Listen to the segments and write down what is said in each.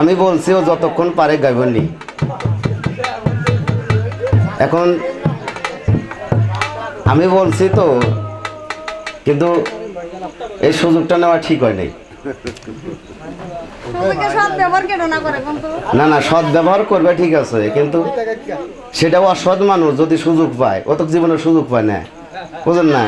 আমি বলছি ও যতক্ষণ পারে গাইবনি। এখন আমি বলছি তো, কিন্তু এই সুযোগটা নেওয়া ঠিক হয় নাই। না না, সৎ ব্যবহার করবে ঠিক আছে, কিন্তু সেটা অসৎ মানুষ যদি সুযোগ পায়, ও তো জীবনে সুযোগ পায় না, বুঝেন না?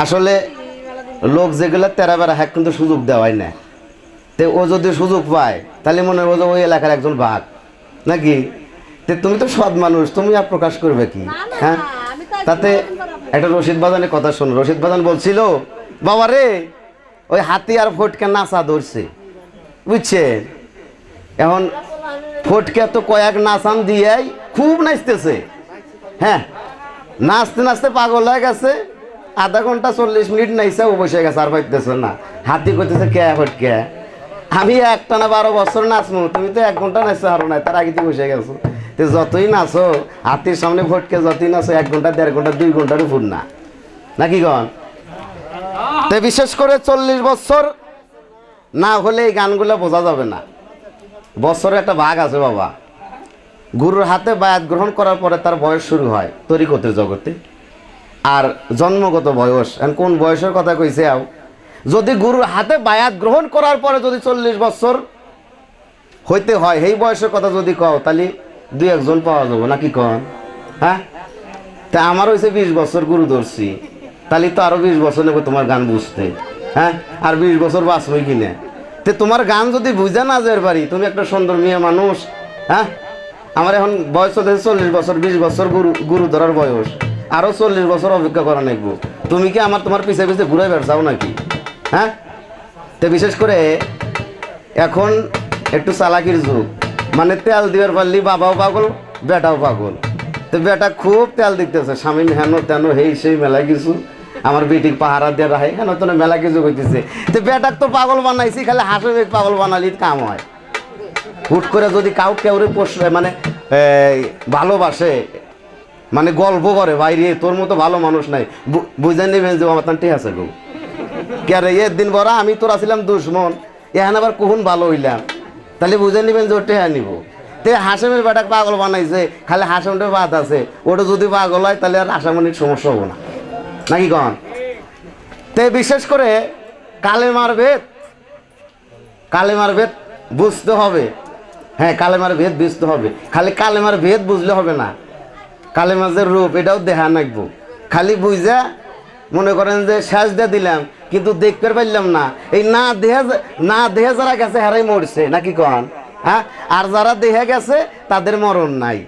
আসলে লোক যেগুলো তেরা বেড়া হ্যাঁ কিন্তু সুযোগ দেওয়াই না। তো ও যদি সুযোগ পায় তাহলে মনে হয় ওই এলাকার একজন বাঘ নাকি। তো তুমি তো সৎ মানুষ, তুমি আর প্রকাশ করবে কি? হ্যাঁ, তাতে একটা রশিদ বাজানের কথা শোনো। রশিদ বাজান বলছিল, বাবা রে ওই হাতি আর ফটকে নাচা ধরছে, বুঝছে? এখন ফটকে তো কয়েক নাচান দিয়াই খুব নাচতেছে। হ্যাঁ, নাচতে নাচতে পাগল হয়ে গেছে। আধা ঘন্টা 40 মিনিট নাইছে, ও বসে গেছে, আর পাইতেছে না। হাতি করতেছে কে ফটকে, আমি একটানা 12 বছর নাচবো, তুমি তো 1 ঘন্টা নাচছো আরো নাই, তার আগে তুই বসে গেছো। তো যতই নাচো হাতির সামনে ফটকে, যতই নাচো 1 ঘন্টা 1.5 ঘন্টা 2 ঘন্টার উপর না, নাকি গন? তো বিশেষ করে 40 বছর না হলে এই গানগুলো বোঝা যাবে না। বছরের একটা ভাগ আছে বাবা। গুরুর হাতে বায়াত গ্রহণ করার পরে তার বয়স শুরু হয় তরিকতের জগতে, আর জন্মগত বয়স। কোন বয়সের কথা কইছে? যদি গুরুর হাতে বায়াত গ্রহণ করার পরে যদি 40 বছর হইতে হয়, এই বয়সের কথা যদি কও, তাহলে 2-1 জন পাওয়া যাবো, নাকি কন? হ্যাঁ, তা আমার হয়েছে 20 বছর গুরু ধরছি, তাহলে তো আরো 20 বছর নেবে তোমার গান বুঝতে। হ্যাঁ, আর 20 বছর বাঁচবই কিনা? তো তোমার গান যদি বুঝে না যের পারি, তুমি একটা সুন্দর মেয়ে মানুষ। হ্যাঁ, আমার এখন বয়স হচ্ছে 40 বছর, 20 বছর গুরু ধরার বয়স, আরো 40 বছর অপেক্ষা করা নাকবো। তুমি কি তোমার পিছে পিছে ঘুরে বেড়াও নাকি? হ্যাঁ, তো বিশেষ করে এখন একটু চালাকির যুগ, মানে তেল দিবার পারলি বাবাও পাগল, বেটাও পাগল। তো বেটা খুব তেল দিতেছে, স্বামী হেন তেন হেই সেই মেলা কিছু, আমার বেটিক পাহারা দিয়ে রাখে, হেন তেন মেলা কিছু করতেছে। তো বেটাক তো পাগল বানাইছি, খালি হাসে পাগল বানালি কাম হয়। হুট করে যদি কেউরে পোষে, মানে ভালোবাসে, মানে গল্প করে, বাইরে তোর মতো ভালো মানুষ নাই, বুঝে নেবেন যে আমার ঠিক আছে গো। কে রে দিন বড় আমি তোর আসলাম দুশ্মন, এখন আবার কখন ভালো হইলাম, তাহলে বুঝে নেবেন যে ওটা হ্যাঁ নিব। তে হাসেমের বেটাক পাগল বানাইছে, খালি হাসেমটা বাদ আছে, ওটা যদি পাগল হয় তাহলে আর আসামনির সমস্যা হবো না, নাকি কন? তে বিশেষ করে কালেমার ভেদ বুঝতে হবে। হ্যাঁ, কালেমার ভেদ বুঝতে হবে। খালি কালেমার ভেদ বুঝলে হবে না, কালেমার যে রূপ এটাও দেখা নাকবো। খালি বুঝা মনে করেন যে শেষ দিয়ে দিলাম, কিন্তু দেখতে পারলাম না। এই না দেহে যারা গেছে হারাই মরছে, নাকি কন? হ্যাঁ, আর যারা দেহে গেছে তাদের মরণ নাই।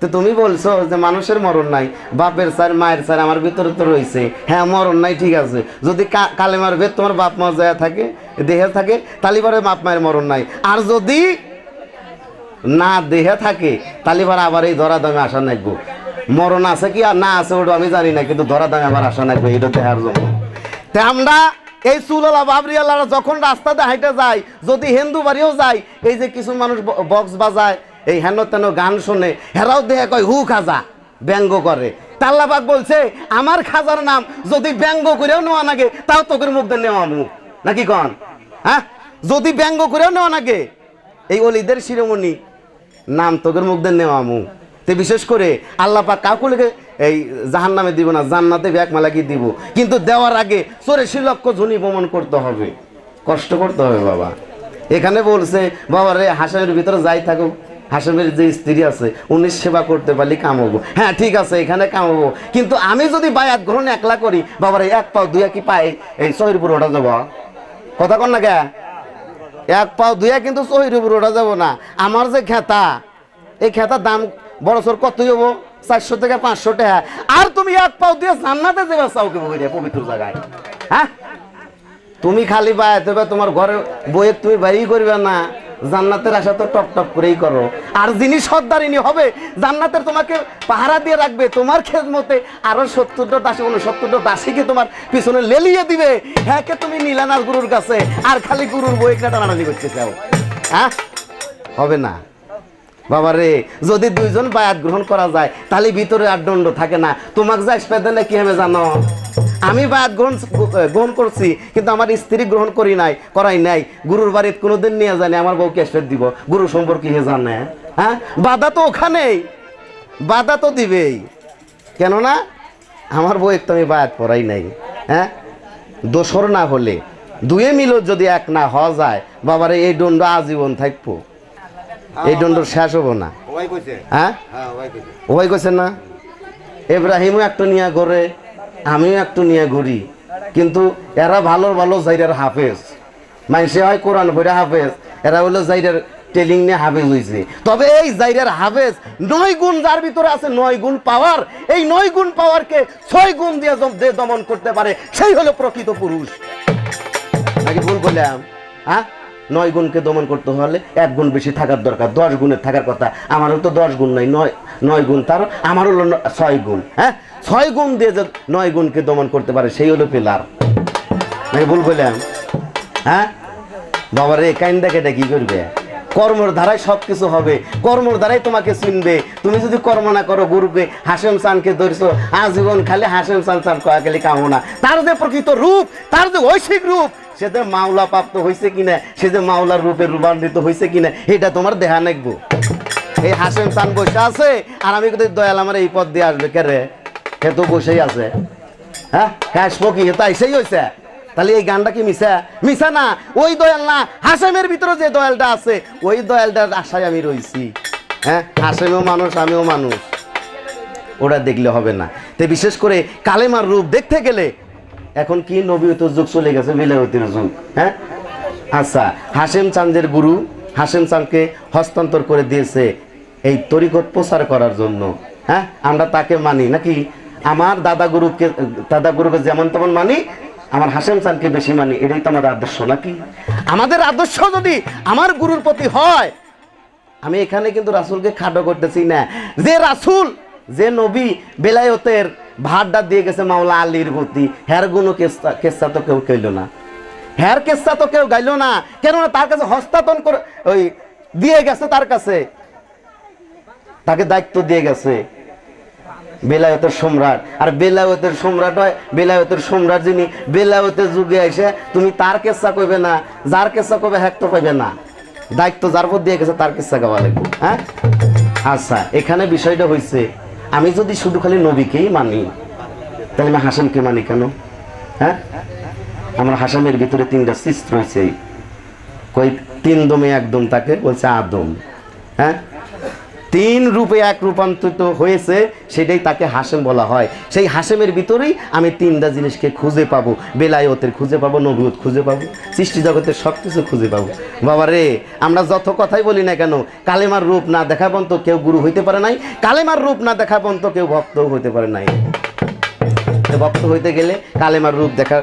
তো তুমি বলছো যে মানুষের মরণ নাই, বাপের স্যার মায়ের স্যার আমার ভিতরে তো রয়েছে। হ্যাঁ, মরণ নাই, ঠিক আছে। যদি কালেমার ভেদ তোমার বাপ মা যায় থাকে, দেহে থাকে, তাহলে পরে বাপ মায়ের মরণ নাই। আর যদি না দেহে থাকে, তাহলে পরে আবার এই ধরা দামে আসা নাকবো। মরণ আছে কি আর না আছে ওটা আমি জানি না, কিন্তু ধরা দামে আবার আসা নাকবো, এটা দেখার জন্য। তা আমরা এই চুলওয়ালা বাবরিওয়ালারা যখন রাস্তাতে হাইটে যায়, যদি হিন্দু বাড়িও যায়, এই যে কিছু মানুষ বক্স বাজায়, এই হেন তেন গান শোনে, হেরাও দেহে কয় হু খাজা, ব্যঙ্গ করে। আল্লাহ বলছে আমার খাজার নাম যদি ব্যঙ্গ করেও নেওয়া নাগে, তাও তোকের মুখ দিয়ে নেওয়া মুখ, নাকি কন? হ্যাঁ, যদি ব্যঙ্গ করেও নেওয়া নাগে, এই অলিদের শিরোমণি নাম তোকের মুখ দিয়ে নেওয়া মুখ। তো বিশেষ করে আল্লাহ পাক কাউকে এই জাহান্নামে দিব না, জান্নাতে ব্যাগ মালাকি দিব, কিন্তু দেওয়ার আগে 84 লক্ষ ঝুনি ভ্রমণ করতে হবে, কষ্ট করতে হবে বাবা। এখানে বলছে বাবা রে হাসেমের ভিতরে যাই থাকুক, হাসেমের যে স্ত্রী আছে উনি সেবা করতে পারলে কামাবো। হ্যাঁ ঠিক আছে, এখানে কামাবো, কিন্তু আমি যদি বায়াত গ্রহণ একলা করি, বাবার 1 পাও 2 কি পাই এই শহীদপুর ওটা যাবো, কথা কন না কে? 1 পাও 2 কিন্তু শহীদপুর ওটা যাবো না। আমার যে খেতা, এই খেতার দাম বড় সর কত হবো? 400 থেকে 500 টাকা। আর তুমি 1 পাও দিয়ে জান্নাতে যাবে চাউকে বইরে পবিত্র জায়গায়। হ্যাঁ, তুমি খালি বায়াত হবে, তোমার ঘরে বইয়ের তুমি বাইরেই করবে না, জান্নাতের আশা তো টপ টপ করেই করো। আর যিনি সর্দারিনী হবে, জান্নাতের তোমাকে পাহারা দিয়ে রাখবে, তোমার খেদমতে আরো 70টা দাসী 69টা দাসীকে তোমার পিছনে লেলিয়ে দিবে। হ্যাঁ, কে তুমি নিলানা গুরুর কাছে, আর খালি গুরুর বই টানাটানি করতে চাও? হ্যাঁ, হবে না বাবা রে। যদি 2 জন বায়াত গ্রহণ করা যায়, তাহলে ভিতরে আর দণ্ড থাকে না। তোমাকে যা স্পেদ কি হবে জানো? আমি বায়াত গ্রহণ করছি, কিন্তু আমার স্ত্রী গ্রহণ করাই নাই। গুরুর বাড়িতে কোনোদিন নিয়ে জানি আমার বউ ক্যাশফেট দিব, গুরু সম্পর্কে হে জানে? হ্যাঁ, বাধা তো ওখানেই, বাধা তো দিবেই। কেননা আমার বউ একটু আমি বায়াত পড়াই নাই। হ্যাঁ, দোসর না হলে দুয়ে মিল যদি এক না হওয়া যায়, বাবারে এই দণ্ড আজীবন থাকবো, এই দণ্ড শেষ হবো না। হ্যাঁ, ওই কইছে না, ইব্রাহিমও একটু নিয়ে ঘরে, আমিও একটু নিয়ে ঘুরি, কিন্তু এরা ভালো ভালো জাইরের হাফেজ, মানুষে হয় কোরআন পড়ে হাফেজ, এরা হলো জাইরের ট্রেনিং নিয়ে হাফেজ হয়েছে। তবে এই জাইরের হাফেজ 9 গুণ যার ভিতরে আছে, 9 গুণ পাওয়ার, এই 9 গুণ পাওয়ারকে 6 গুণ দিয়ে দমন করতে পারে, সেই হলো প্রকৃত পুরুষ। নাকি ভুল বললাম? হ্যাঁ, 9 গুণকে দমন করতে হলে 1 গুণ বেশি থাকার দরকার, 10 গুণের থাকার কথা। আমারও তো 10 গুণ নাই, 9 গুণ, তার আমার হলো 6 গুণ। হ্যাঁ, 6 গুণ দিয়ে যে 9 গুণকে দমন করতে পারে, সেই হলো পিলার। নাকি ভুল বললাম? হ্যাঁ, বাবার এই কাইন দেখে এটা কি করবে? কর্মর দ্বারাই সব কিছু হবে, কর্মর দ্বারাই তোমাকে চিনবে। তুমি যদি কর্ম না করো, গুরুকে হাশেম চানকে ধরছো, আজীবন খালি হাশেম চান কয়া গেলে কামো না। তার যে প্রকৃত রূপ, তার যে ঐশিক রূপ, সে যে মাওলা প্রাপ্ত হয়েছে কিনা, সে যে মাওলার রূপে রূপান্তরিত হয়েছে কিনা, এটা তোমার দেখা নেকবো। এই হাশেম চান বসে আছে, আর আমি কিন্তু দয়াল আমার এই পথ দিয়ে আসবে কে রে? সে তো বসেই আছে। হ্যাঁ, হাসবো কি? তাই সেই হয়েছে। তাহলে এই গানটা কি মিশা? মিশা না, ওই দয়াল না, হাসেমের ভিতরে যে দয়ালটা আছে, ওই দয়ালটার আশায় আমি রয়েছি। হ্যাঁ, হাসেমও মানুষ, আমিও মানুষ, ওটা দেখলে হবে না। তো বিশেষ করে কালেমার রূপ দেখতে গেলে এখন কি নবীয়তের যুগ চলে গেছে, বেলায়েতের যুগ। হ্যাঁ, আচ্ছা, হাশেম চাঁদের গুরু হাশেম চাঁদকে হস্তান্তর করে দিয়েছে এই তরিকত প্রচার করার জন্য। হ্যাঁ, আমরা তাকে মানি নাকি? আমার দাদা গুরুকে যেমন তেমন মানি, আমার হাশেম চাঁদকে বেশি মানি, এটাই তো আমাদের আদর্শ নাকি? আমাদের আদর্শ যদি আমার গুরুর প্রতি হয়, আমি এখানে কিন্তু রাসূলকে খাটো করতেছি না। যে রাসূল, যে নবী বেলায়েতের ভাড়টা দিয়ে গেছে মাওলা আলীর প্রতি, হের গুনো কেসা তো কেউ কইল না, হের কেসা তো কেউ গাইল না। কেননা তার কাছে হস্তান্তর করে ওই দিয়ে গেছে, তার কাছে তাকে দায়িত্ব দিয়ে গেছে বেলায়েতের সম্রাট। আর বেলায়েতের সম্রাট হয়, বেলায়েতের সম্রাট যিনি, বেলায়েতের যুগে এসে তুমি তার কেসা কইবে না, যার কেসা কইবে হ্যাক তো পাইবে না। দায়িত্ব যার উপর দিয়ে গেছে তার কেসা গাওয়া লাগবে। হ্যাঁ, আচ্ছা, এখানে বিষয়টা হয়েছে, আমি যদি শুধু খালি নবীকেই মানি, তাহলে আমি হাশেমকে মানি কেন? হ্যাঁ, আমরা হাশেমের ভিতরে 3টা সৃষ্টি রয়েছে, কই 3 দমে একদম, তাকে বলছে আদম। হ্যাঁ, 3 রূপে এক রূপান্তরিত হয়েছে, সেটাই তাকে হাশেম বলা হয়। সেই হাশেমের ভিতরেই আমি 3টা জিনিসকে খুঁজে পাবো, বেলায়েতের খুঁজে পাবো, নবুয়ত খুঁজে পাবো, সৃষ্টি জগতের সব কিছু খুঁজে পাবো। বাবা রে, আমরা যত কথাই বলি না কেন, কালেমার রূপ না দেখা পর্যন্ত কেউ গুরু হইতে পারে নাই, কালেমার রূপ না দেখা পর্যন্ত কেউ ভক্তও হইতে পারে নাই। ভক্ত হইতে গেলে কালেমার রূপ দেখা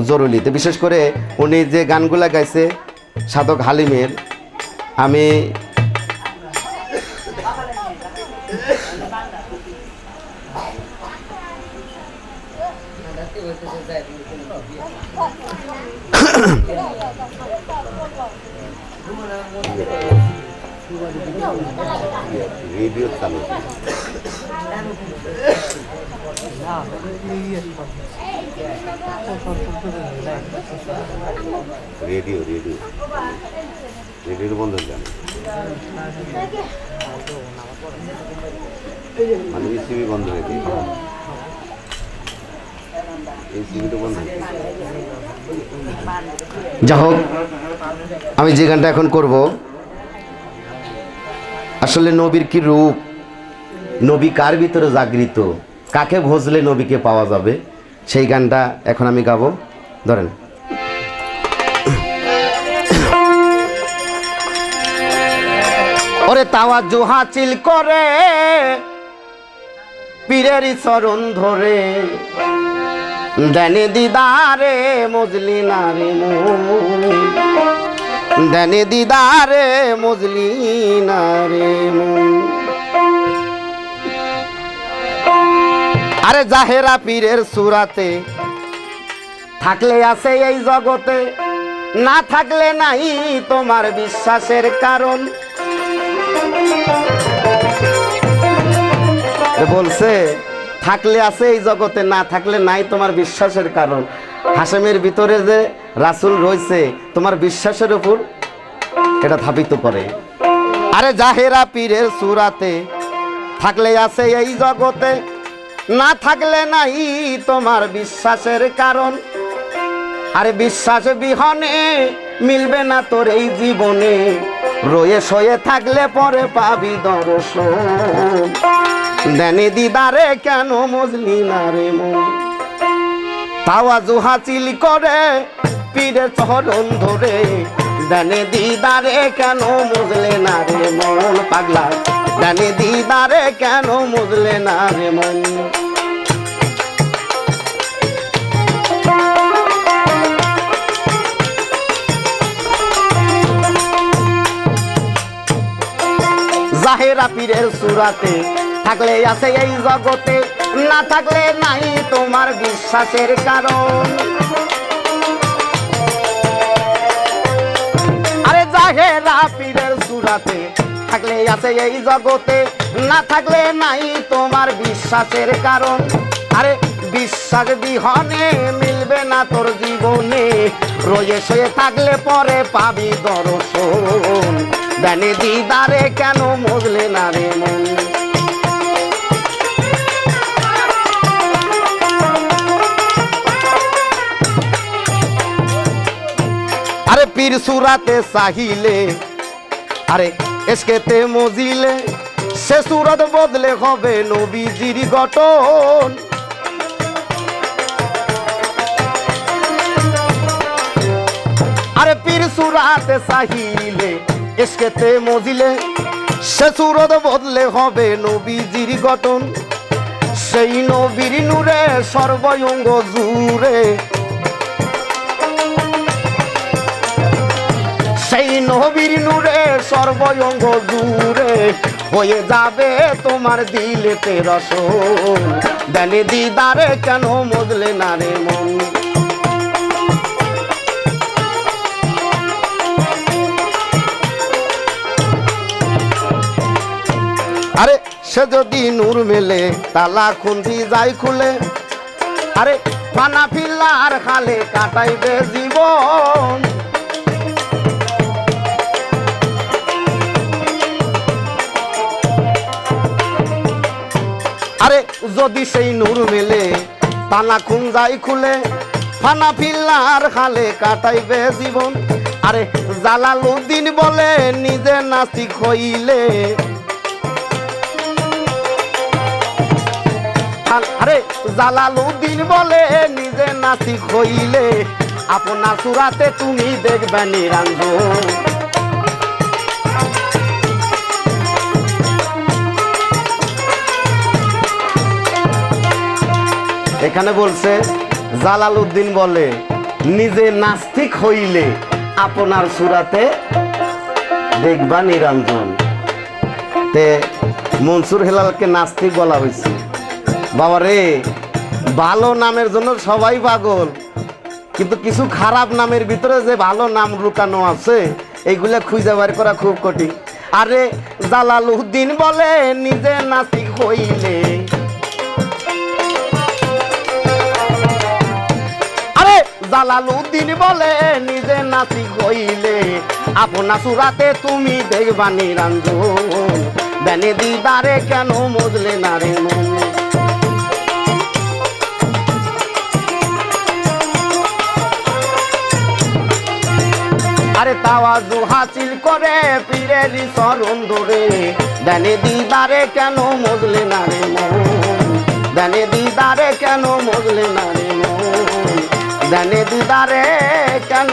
জরুরি। তো বিশেষ করে উনি যে গানগুলা গাইছে সাধক হালিমের, আমি রেডিও চালু, রেডিও রেডিও রেডিও বন্ধ হয়ে যান, মানে সিবি বন্ধ হয়ে যায়, এই সিবিটা বন্ধ হয়ে যায়। যা হোক, আমি যে গানটা এখন করব, আসলে নবীর কি রূপ, নবী কার ভিতরে জাগৃত, কাকে ভজলে নবীকে পাওয়া যাবে, সেই গানটা এখন আমি গাবো। ধরেন, ওরে তাওয়াজ্জু হাসিল করে পীরের চরণ ধরে, দেনে দিদারে মজলি নারে মন, দেনে দিদারে মজলি নারে মন। আরে জাহেরা পীরের সুরাতে থাকলে আছে এই জগতে, না থাকলে নাই তোমার বিশ্বাসের কারণ। বলছে থাকলে আছে এই জগতে, না থাকলে নাই তোমার বিশ্বাসের কারণ। হাশেমের ভিতরে যে রাসূল রয়েছে তোমার বিশ্বাসের উপর এটা স্থাপিত করে। আরে জাহেরা পীরের সুরাতে থাকলে আছে এই জগতে, না থাকলে নাই তোমার বিশ্বাসের কারণ। আরে বিশ্বাস বিহনে মিলবে না তোর এই জীবনে, রয়ে সয়ে থাকলে পরে পাবি দর্শন। দেনে দিদারে কেন মজলি না রে মন, তাওয়াজু হাসিল করে পীরের চরণ ধরে। দেনে দিদারে কেন মজলে না রে মন পাগলা, দেনে দিদারে কেন মজলে না রে মন। জাহেরা পীরের সুরাতে থাকলে আছে এই জগতে, না থাকলে নাই তোমার বিশ্বাসের কারণ। আরে জাহেরা পীরের সুরাতে থাকলে আছে এই জগতে, না থাকলে নাই তোমার বিশ্বাসের কারণ। আরে বিশ্বাস বিহনে মিলবে না তোর জীবনে, রয়ে সয়ে থাকলে পরে পাবি দর্শন। দেনে দিদারে কেন মজলে না রে মন। আরে পীর সুরাতে চাহিলে, আরে এসকেতে মজিলে, সে সুরত বদলে হবে নবীজির গঠন। আরে পীর সুরাতে চাহিলে, এসকেতে মজিলে, সে সুরত বদলে হবে নবীজির গঠন। সেই নবীর নূরে সর্বঙ্গ জুড়ে, সেই নবীর নূরে সর্বঙ্গ জুড়ে হয়ে যাবে তোমার দিলেতে রসন। দেনে দিদারে কেন মজলে না রে মন। আরে সে যদি নূর মেলে তালা খুন্দি যাই খুলে, আরে পানা পিল্লার খালে কাটাইবে জীবন। আরে যদি সেই নূর মেলে পানা খুন যাই খুলে, পানা পিল্লার খালে কাটাইবে জীবন। আরে জালালউদ্দিন বলে নিজে নাস্তিক হইলে, আরে জালালউদ্দিন বলে নিজে নাস্তিক হইলে, আপনার সুরাতে তুমি দেখবে নিরঞ্জন। এখানে বলছে জালালউদ্দিন বলে নিজে নাস্তিক হইলে আপনার সুরাতে দেখবা নিরঞ্জন। তে মনসুর হেলালকে নাস্তিক বলা হয়েছে। বাবারে, ভালো নামের জন্য সবাই পাগল, কিন্তু কিছু খারাপ নামের ভিতরে যে ভালো নাম লুকানো আছে এইগুলা খুঁজে বের করা খুব কঠিন। আরে জালালউদ্দিন বলে নিজে নাস্তিক হইলে, আরে জালালউদ্দিন বলে নিজে নাস্তিক হইলে আপনার সুরাতে তুমি দেখবা নিরঞ্জন। দেনে দিদারে কেন মজলে না রে মন। আরে তাওয়াজু হাসিল করে পীরের চরণ ধরে, দেনে দিদারে কেন মজলে না রে মন। দেনে দিদারে কেন মজলে না রে মন। দেনে দিদারে কেন